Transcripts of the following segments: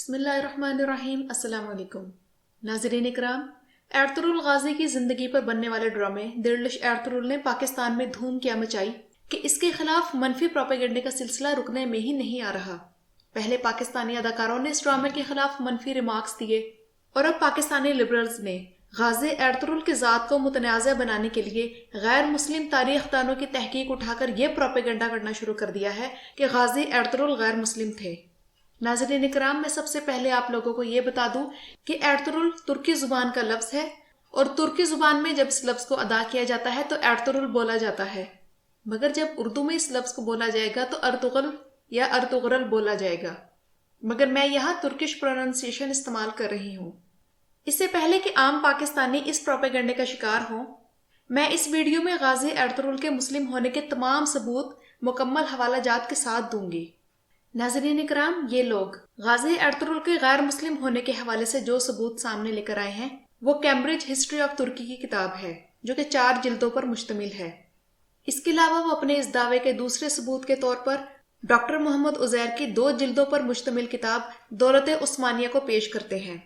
बिस्मिल्लाहिर्रहमानिर्रहीम। अस्सलाम वालेकुम नाज़रीन इकराम, एर्तुगरुल गाजी की ज़िंदगी पर बनने वाले ड्रामे दिलडिश एर्तुगरुल ने पाकिस्तान में धूम क्या मचाई कि इसके खिलाफ मनफी प्रोपेगेंडे का सिलसिला रुकने में ही नहीं आ रहा। पहले पाकिस्तानी अदाकारों ने इस ड्रामे के खिलाफ मनफी रिमार्क्स दिए और अब पाकिस्तानी लिबरल्स ने गाजी एर्तुगरुल की ज़ात को मुतनाज़ा बनाने के लिए गैर मुस्लिम तारीखदानों की तहकीक उठाकर यह प्रोपेगेंडा करना शुरू कर दिया है कि गाजी एर्तुगरुल गैर मुस्लिम थे। नाज़रीन इकराम, मैं सबसे पहले आप लोगों को ये बता दूं कि एर्तुगरुल तुर्की जुबान का लफ्ज़ है और तुर्की जुबान में जब इस लफ्ज़ को अदा किया जाता है तो एर्तुगरुल बोला जाता है, मगर जब उर्दू में इस लफ्ज़ को बोला जाएगा तो अर्तुगल या अर्तुगरल बोला जाएगा, मगर मैं यहाँ तुर्किश प्रोनाउंसिएशन इस्तेमाल कर रही हूँ। इससे पहले कि आम पाकिस्तानी इस प्रोपेगेंडे का शिकार हों, मैं इस वीडियो में गाजी एर्तुगरुल के मुस्लिम होने के तमाम सबूत मुकम्मल हवाला जात के साथ दूंगी। नाज़रीन इकराम, ये लोग गाजी एर्तुगरुल के गैर मुस्लिम होने के हवाले से जो सबूत सामने लेकर आए हैं वो कैम्ब्रिज हिस्ट्री ऑफ तुर्की की किताब है, जो कि 4 जिल्दों पर मुश्तमिल है। इसके अलावा वो अपने इस दावे के दूसरे सबूत के तौर पर डॉक्टर मोहम्मद उज़ैर की 2 जिल्दों पर मुश्तमिल किताब दौलत उस्मानिया को पेश करते हैं,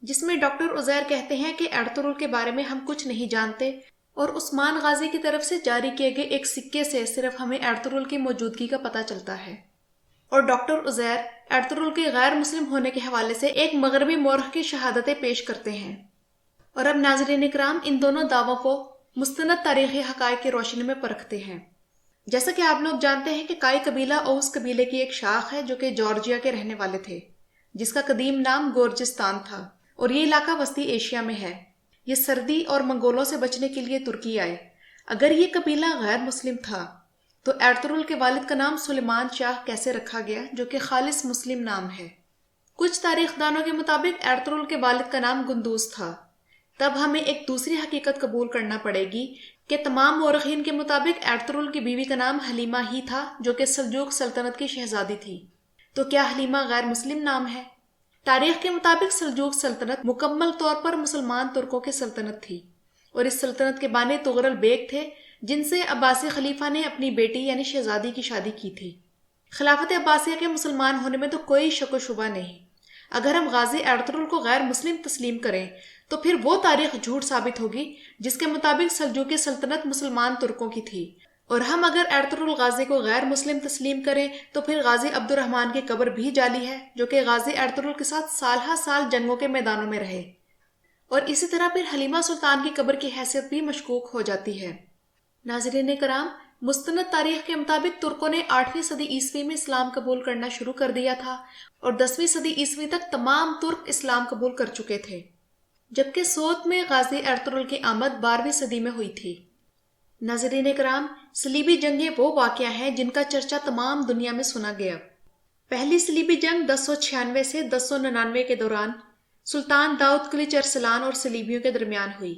जिसमें डॉक्टर उज़ैर कहते हैं कि एर्तुगरुल के बारे में हम कुछ नहीं जानते और उस्मान गाजी की तरफ से जारी किए गए एक सिक्के से सिर्फ हमें एर्तुगरुल की मौजूदगी का पता चलता है। और डॉक्टर उज़ैर एर्तुगरुल के गैर मुस्लिम होने के हवाले से एक मगरबी मोरख की शहादतें पेश करते हैं। और अब नाज़रीन इकराम, इन दोनों दावों को मुस्तनद तारीख़ी हक़ाइक़ की रोशनी में परखते हैं। जैसा कि आप लोग जानते हैं कि काई कबीला औस कबीले की एक शाख है जो कि जॉर्जिया के रहने वाले थे, जिसका कदीम नाम गोर्जिस्तान था और ये इलाका वस्ती एशिया में है। ये सर्दी और मंगोलों से बचने के लिए तुर्की आए। अगर ये कबीला गैर मुस्लिम था तो एर्तुगरुल के वालिद का नाम सुलेमान शाह कैसे रखा गया, जो कि खालिस मुस्लिम नाम है। कुछ तारीखदानों के मुताबिक एर्तुगरुल के वालिद का नाम गुंदूस था। तब हमें एक दूसरी हकीकत कबूल करना पड़ेगी कि तमाम मौरखीन के मुताबिक एर्तुगरुल की बीवी का नाम हलीमा ही था, जो कि सल्जूक सल्तनत की शहजादी थी। तो क्या हलीमा गैर मुस्लिम नाम है? तारीख के मुताबिक सल्जूक सल्तनत मुकम्मल तौर पर मुसलमान तुर्कों की सल्तनत थी और इस सल्तनत के बानी तुगरल बेग थे, जिनसे अब्बासी खलीफा ने अपनी बेटी यानी शहजादी की शादी की थी। खिलाफत अब्बासिया के मुसलमान होने में तो कोई शक व शुबा नहीं। अगर हम गाजी एर्तुगरुल को गैर मुस्लिम तस्लीम करें तो फिर वो तारीख झूठ साबित होगी जिसके मुताबिक सल्जूकी सल्तनत मुसलमान तुर्कों की थी, और हम अगर एर्तुगरुल गाजी को गैर मुस्लिम तस्लीम करें तो फिर गाजी अब्दुर्रहमान की कब्र भी जाली है, जो कि गाजी एर्तुगरुल के साथ साल हा साल जंगों के मैदानों में रहे। और इसी तरह फिर हलीमा सुल्तान की कब्र की हैसियत भी मशकूक हो जाती है। नाज़रीन कराम, मुस्तनद तारीख के मुताबिक तुर्कों ने 8वीं सदी ईस्वी में इस्लाम कबूल करना शुरू कर दिया था और 10वीं सदी ईस्वी तक तमाम तुर्क इस्लाम कबूल कर चुके थे, जबकि सोत में गाजी एर्तुगरुल की आमद 12वीं सदी में हुई थी। नाज़रीन कराम, सलीबी जंगें वो वाक़या हैं जिनका चर्चा तमाम दुनिया में सुना गया। पहली सलीबी जंग 1096 से 1099 के दौरान सुल्तान दाऊद किलिच अरसलान और सलीबियों के दरमियान हुई।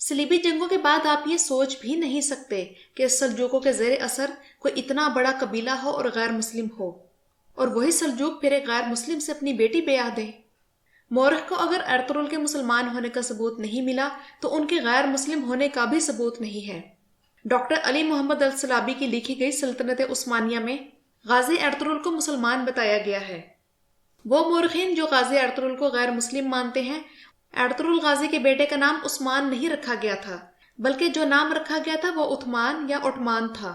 सलीबी जंगों के बाद आप ये सोच भी नहीं सकते कि सल्जूकों के ज़ेर असर कोई इतना बड़ा कबीला हो और गैर मुस्लिम हो, और वही सल्जूक फिर एक गैर मुस्लिम से अपनी बेटी ब्याह दें। मोरख को अगर एर्तुगरुल के मुसलमान होने का सबूत नहीं मिला तो उनके गैर मुस्लिम होने का भी सबूत नहीं है। डॉक्टर अली मोहम्मद अल सलाबी की लिखी गई सल्तनत उस्मानिया में गाजी एर्तुगरुल को मुसलमान बताया गया है। वो मोरखीन जो गाजी एर्तुगरुल को गैर मुस्लिम मानते हैं, एर्तुगरुल गाजी के बेटे का नाम उस्मान नहीं रखा गया था, बल्कि जो नाम रखा गया था वो उथमान या ओटमान था,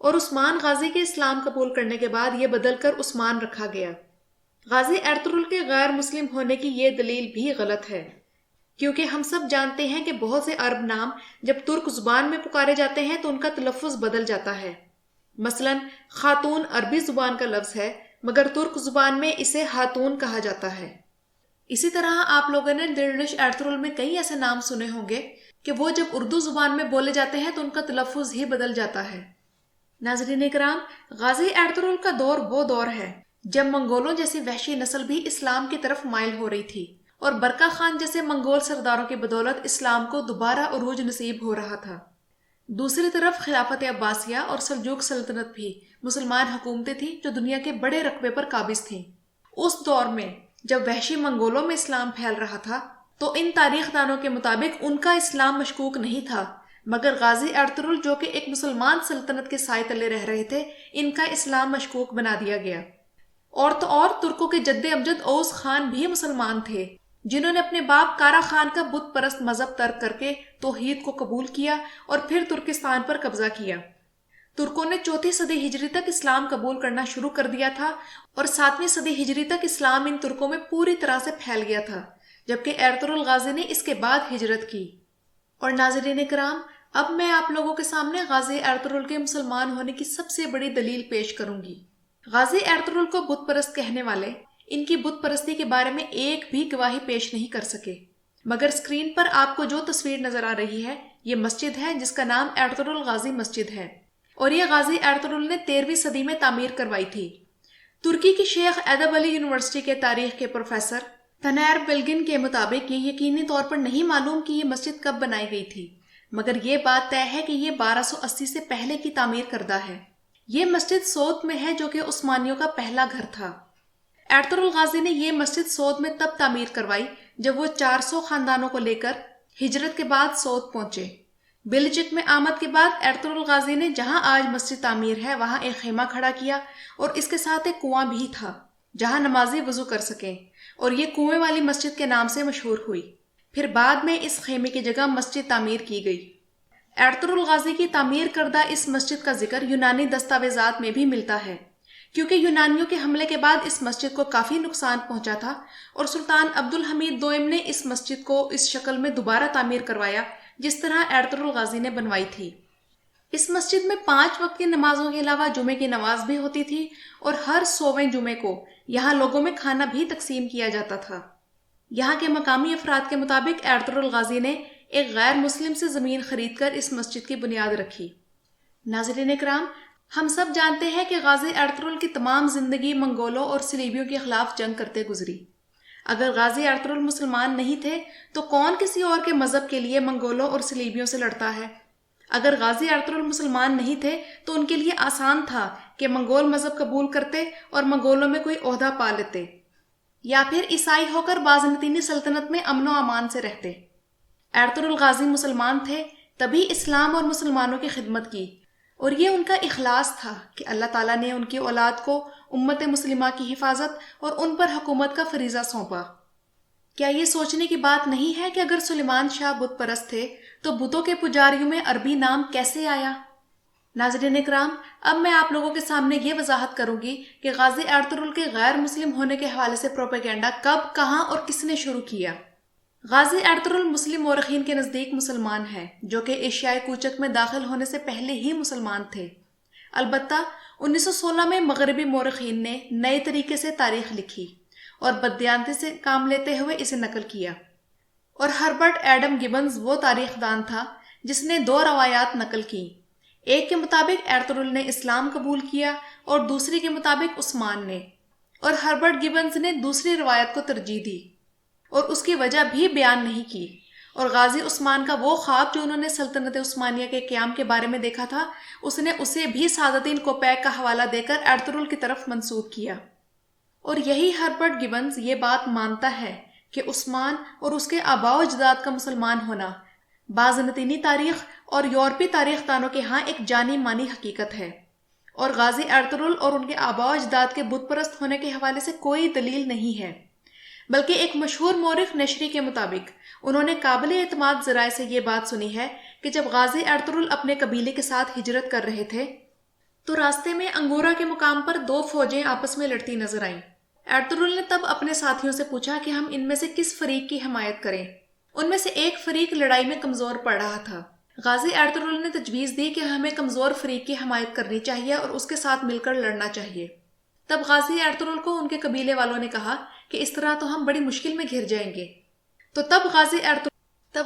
और उस्मान गाजी के इस्लाम कबूल करने के बाद ये बदलकर उस्मान रखा गया। गाजी एर्तुगरुल के गैर मुस्लिम होने की ये दलील भी गलत है, क्योंकि हम सब जानते हैं कि बहुत से अरब नाम जब तुर्क जुबान में पुकारे जाते हैं तो उनका तलफ़्फ़ुज़ बदल जाता है। मसलन खातून अरबी जुबान का लफ्ज़ है, मगर तुर्क जुबान में इसे हातून कहा जाता है। इसी तरह आप लोगों ने दिलडिश एर्तुगरुल में कई ऐसे नाम सुने होंगे कि वो जब उर्दू जुबान में बोले जाते हैं तो उनका तलफ़्फ़ुज़ ही बदल जाता है। नाज़रीन कराम, गाजी एर्तुगरुल का दौर वो दौर है जब मंगोलों जैसी वहशी नस्ल भी इस्लाम की तरफ माइल हो रही थी और बरका खान जैसे मंगोल सरदारों की बदौलत इस्लाम को दोबारा उरूज नसीब हो रहा था। दूसरी तरफ खिलाफत अब्बासिया और सल्जूक सल्तनत भी मुसलमान हुकूमतें थीं जो दुनिया के बड़े रकबे पर काबिज थीं। उस दौर में जब वहशी मंगोलों में इस्लाम फैल रहा था तो इन तारीखदानों के मुताबिक उनका इस्लाम मशकूक नहीं था, मगर गाजी एर्तुगरुल जो कि एक मुसलमान सल्तनत के साए तले रह रहे थे, इनका इस्लाम मशकूक बना दिया गया। اور تو اور ترکوں کے جد امجد اوس خان بھی مسلمان تھے، جنہوں نے اپنے باپ کارا خان کا بت پرست مذہب ترک کر کے توحید کو قبول کیا اور پھر ترکستان پر قبضہ کیا۔ ترکوں نے 4 صدی ہجری تک اسلام قبول کرنا شروع کر دیا تھا اور 7ویں صدی ہجری تک اسلام ان ترکوں میں پوری طرح سے پھیل گیا تھا، جبکہ ارطغرل غازی نے اس کے بعد ہجرت کی۔ اور ناظرین کرام، اب میں آپ لوگوں کے سامنے غازی ارطغرل کے مسلمان ہونے کی سب سے بڑی دلیل پیش کروں گی۔ غازی ارطغرل کو بت پرست کہنے والے ان کی بت پرستی کے بارے میں ایک بھی گواہی پیش نہیں کر سکے، مگر اسکرین پر آپ کو جو تصویر نظر آ رہی ہے یہ مسجد ہے جس کا نام ارطغرل غازی مسجد ہے، اور یہ غازی ارطغرل نے 13ویں صدی میں تعمیر کروائی تھی۔ ترکی کی شیخ ادب علی یونیورسٹی کے تاریخ کے پروفیسر تنیر بلگن کے مطابق یہ یقینی طور پر نہیں معلوم کہ یہ مسجد کب بنائی گئی تھی، مگر یہ بات طے ہے کہ یہ 1280 سے پہلے کی تعمیر کردہ ہے۔ یہ مسجد سوت میں ہے جو کہ عثمانیوں کا پہلا گھر تھا۔ ارطغرل غازی نے یہ مسجد سوت میں تب تعمیر کروائی جب وہ 400 خاندانوں کو لے کر ہجرت کے بعد سوت پہنچے۔ بلجک میں آمد کے بعد ارطغرل غازی نے جہاں آج مسجد تعمیر ہے وہاں ایک خیمہ کھڑا کیا اور اس کے ساتھ ایک کنواں بھی تھا جہاں نمازی وضو کر سکیں، اور یہ کنویں والی مسجد کے نام سے مشہور ہوئی۔ پھر بعد میں اس خیمے کی جگہ مسجد تعمیر کی گئی۔ ارطغرل غازی کی تعمیر کردہ اس مسجد کا ذکر یونانی دستاویزات میں بھی ملتا ہے، کیونکہ یونانیوں کے حملے کے بعد اس مسجد کو کافی نقصان پہنچا تھا اور سلطان عبدالحمید دوئم نے اس مسجد کو اس شکل میں دوبارہ تعمیر کروایا جس طرح ارطغرل غازی نے بنوائی تھی۔ اس مسجد میں 5 وقت کی نمازوں کے علاوہ جمعے کی نماز بھی ہوتی تھی اور ہر 100ویں جمعے کو یہاں لوگوں میں کھانا بھی تقسیم کیا جاتا تھا۔ یہاں کے مقامی افراد کے مطابق ارطغرل غازی نے ایک غیر مسلم سے زمین خرید کر اس مسجد کی بنیاد رکھی۔ ناظرین کرام، ہم سب جانتے ہیں کہ غازی ارطغرل کی تمام زندگی منگولوں اور صلیبیوں کے خلاف جنگ کرتے گزری۔ اگر غازی ارطغرل مسلمان نہیں تھے تو کون کسی اور کے مذہب کے لیے منگولوں اور صلیبیوں سے لڑتا ہے؟ اگر غازی ارطغرل مسلمان نہیں تھے تو ان کے لیے آسان تھا کہ منگول مذہب قبول کرتے اور منگولوں میں کوئی عہدہ پا لیتے، یا پھر عیسائی ہو کر بازنطینی سلطنت میں امن و امان سے رہتے۔ ارطغرل غازی مسلمان تھے، تبھی اسلام اور مسلمانوں کی خدمت کی، اور یہ ان کا اخلاص تھا کہ اللہ تعالیٰ نے ان کی اولاد کو امت مسلمہ کی حفاظت اور ان پر حکومت کا فریضہ سونپا۔ کیا یہ سوچنے کی بات نہیں ہے کہ اگر سلیمان شاہ بت پرست تھے تو بتوں کے پجاریوں میں عربی نام کیسے آیا؟ ناظرین اکرام، اب میں آپ لوگوں کے سامنے یہ وضاحت کروں گی کہ غازی ارطغرل کے غیر مسلم ہونے کے حوالے سے پروپیگنڈا کب، کہاں اور کس نے شروع کیا۔ غازی ارطغرل مسلم مورخین کے نزدیک مسلمان ہیں جو کہ ایشیائے کوچک میں داخل ہونے سے پہلے ہی مسلمان تھے۔ البتہ 1916 میں مغربی مورخین نے نئے طریقے سے تاریخ لکھی اور بددیانتی سے کام لیتے ہوئے اسے نقل کیا، اور ہربرٹ ایڈم گبنز وہ تاریخ دان تھا جس نے 2 روایات نقل کی۔ ایک کے مطابق ارطغرل نے اسلام قبول کیا اور دوسری کے مطابق عثمان نے، اور ہربرٹ گبنز نے دوسری روایت کو ترجیح دی اور اس کی وجہ بھی بیان نہیں کی، اور غازی عثمان کا وہ خواب جو انہوں نے سلطنت عثمانیہ کے قیام کے بارے میں دیکھا تھا اس نے اسے بھی سعادتین کوپیک کا حوالہ دے کر ارطغرل کی طرف منسوب کیا۔ اور یہی ہربرٹ گبنز یہ بات مانتا ہے کہ عثمان اور اس کے آباء و اجداد کا مسلمان ہونا بازنطینی تاریخ اور یورپی تاریخ دانوں کے ہاں ایک جانی مانی حقیقت ہے، اور غازی ارطغرل اور ان کے آباء و اجداد کے بت پرست ہونے کے حوالے سے کوئی دلیل نہیں ہے، بلکہ ایک مشہور مورخ نشری کے مطابق انہوں نے قابل اعتماد ذرائع سے یہ بات سنی ہے کہ جب غازی ارطغرل اپنے قبیلے کے ساتھ ہجرت کر رہے تھے تو راستے میں انگورا کے مقام پر 2 فوجیں آپس میں لڑتی نظر آئیں۔ ارطغرل نے تب اپنے ساتھیوں سے پوچھا کہ ہم ان میں سے کس فریق کی حمایت کریں۔ ان میں سے ایک فریق لڑائی میں کمزور پڑ رہا تھا۔ غازی ارطغرل نے تجویز دی کہ ہمیں کمزور فریق کی حمایت کرنی چاہیے اور اس کے ساتھ مل کر لڑنا چاہیے۔ تب غازی ارطغرل کو ان کے قبیلے والوں نے کہا کہ اس طرح تو ہم بڑی مشکل میں گھر جائیں گے۔ تو تب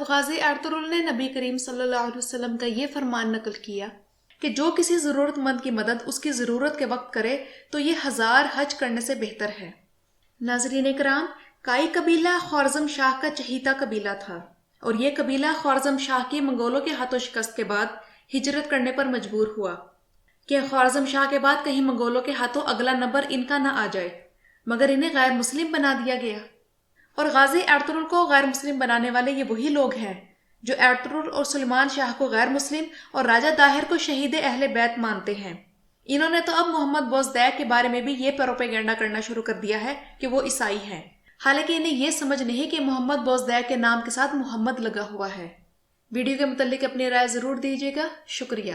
غازی ارطغرل نے نبی کریم صلی اللہ علیہ وسلم کا یہ فرمان نقل کیا کہ جو کسی ضرورت مند کی مدد اس کی ضرورت کے وقت کرے تو یہ 1000 حج کرنے سے بہتر ہے۔ ناظرین کرام، کائی قبیلہ خوارزم شاہ کا چہیتا قبیلہ تھا، اور یہ قبیلہ خوارزم شاہ کی منگولوں کے ہاتھوں شکست کے بعد ہجرت کرنے پر مجبور ہوا کہ خوارزم شاہ کے بعد کہیں منگولوں کے ہاتھوں اگلا نمبر ان کا نہ آ جائے، مگر انہیں غیر مسلم بنا دیا گیا۔ اور غازی ارطغرل کو غیر مسلم بنانے والے یہ وہی لوگ ہیں جو ارطغرل اور سلیمان شاہ کو غیر مسلم اور راجہ داہر کو شہید اہل بیت مانتے ہیں۔ انہوں نے تو اب محمد بوزدیک کے بارے میں بھی یہ پروپیگنڈا کرنا شروع کر دیا ہے کہ وہ عیسائی ہیں، حالانکہ انہیں یہ سمجھ نہیں کہ محمد بوزدیک کے نام کے ساتھ محمد لگا ہوا ہے۔ ویڈیو کے متعلق اپنی رائے ضرور دیجیے گا۔ شکریہ۔